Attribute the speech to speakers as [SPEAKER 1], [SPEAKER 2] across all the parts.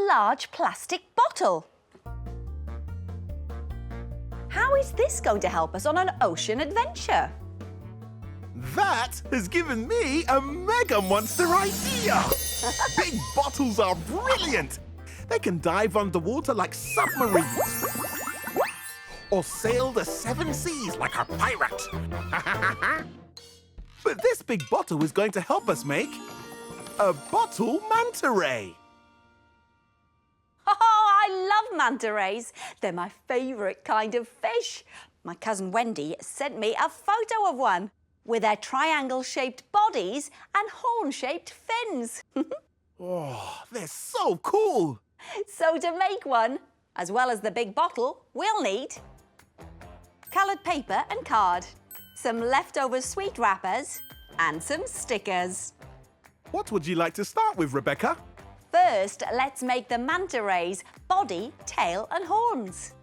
[SPEAKER 1] large plastic bottle. How is this going to help us on an ocean adventure?
[SPEAKER 2] That has given me a mega monster idea! Big bottles are brilliant! They can dive underwater like submarines. Or sail the 7 seas like a pirate. But this big bottle is going to help us make a bottle manta ray.
[SPEAKER 1] Oh, I love manta rays. They're my favourite kind of fish. My cousin Wendy sent me a photo of one with their triangle-shaped bodies and horn-shaped fins.
[SPEAKER 2] Oh, they're so cool!
[SPEAKER 1] So to make one, as well as the big bottle, we'll need coloured paper and card, some leftover sweet wrappers and some stickers.
[SPEAKER 2] What would you like to start with, Rebecca?
[SPEAKER 1] First, let's make the manta ray's body, tail and horns.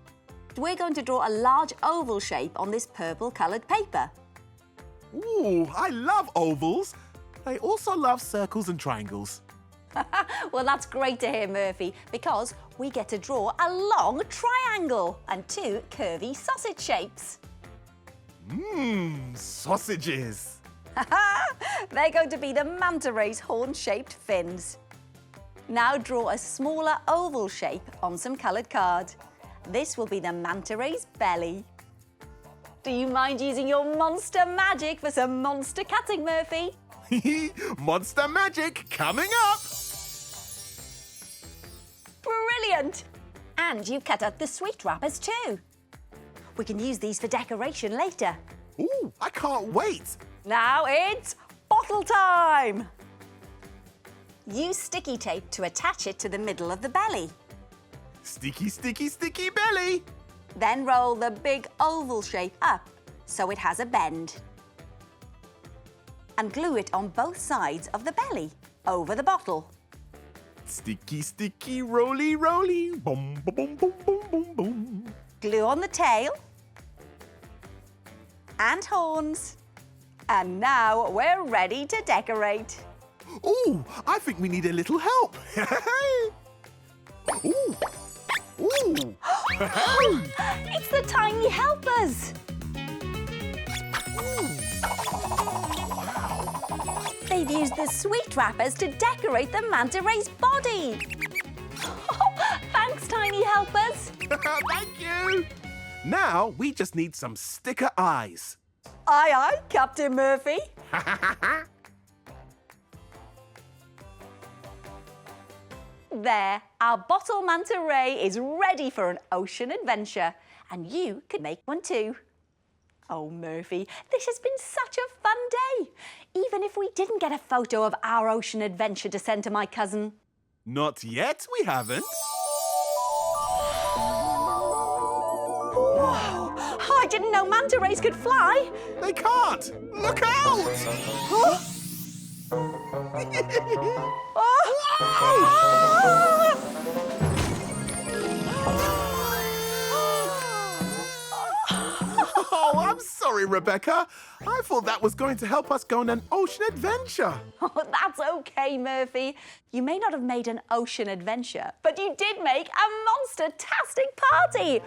[SPEAKER 1] We're going to draw a large oval shape on this purple coloured paper.
[SPEAKER 2] Ooh, I love ovals. I also love circles and triangles.
[SPEAKER 1] Well, that's great to hear, Murphy, because we get to draw a long triangle and 2 curvy sausage shapes.
[SPEAKER 2] Sausages.
[SPEAKER 1] They're going to be the manta ray's horn-shaped fins. Now draw a smaller oval shape on some coloured card. This will be the manta ray's belly. Do you mind using your monster magic for some monster cutting, Murphy?
[SPEAKER 2] Monster magic coming up!
[SPEAKER 1] Brilliant! And you've cut out the sweet wrappers too. We can use these for decoration later.
[SPEAKER 2] Ooh, I can't wait!
[SPEAKER 1] Now it's bottle time! Use sticky tape to attach it to the middle of the belly.
[SPEAKER 2] Sticky, sticky, sticky belly!
[SPEAKER 1] Then roll the big oval shape up so it has a bend. And glue it on both sides of the belly, over the bottle.
[SPEAKER 2] Sticky, sticky, roly, roly, boom, boom, boom, boom, boom, boom.
[SPEAKER 1] Glue on the tail and horns. And now we're ready to decorate.
[SPEAKER 2] Ooh, I think we need a little help. Ooh. Ooh.
[SPEAKER 1] It's the tiny helpers. They've used the sweet wrappers to decorate the manta ray's body. Thanks, tiny helpers.
[SPEAKER 2] Thank you. Now we just need some sticker eyes.
[SPEAKER 1] Aye, aye, Captain Murphy. There, our bottle manta ray is ready for an ocean adventure, and you could make one too. Oh, Murphy, this has been such a fun day, even if we didn't get a photo of our ocean adventure to send to my cousin.
[SPEAKER 2] Not yet, we haven't.
[SPEAKER 1] Whoa! I didn't know manta rays could fly.
[SPEAKER 2] They can't. Look out!
[SPEAKER 1] Huh?
[SPEAKER 2] Oh, I'm sorry, Rebecca. I thought that was going to help us go on an ocean adventure.
[SPEAKER 1] Oh, that's okay, Murphy. You may not have made an ocean adventure, but you did make a monster-tastic party.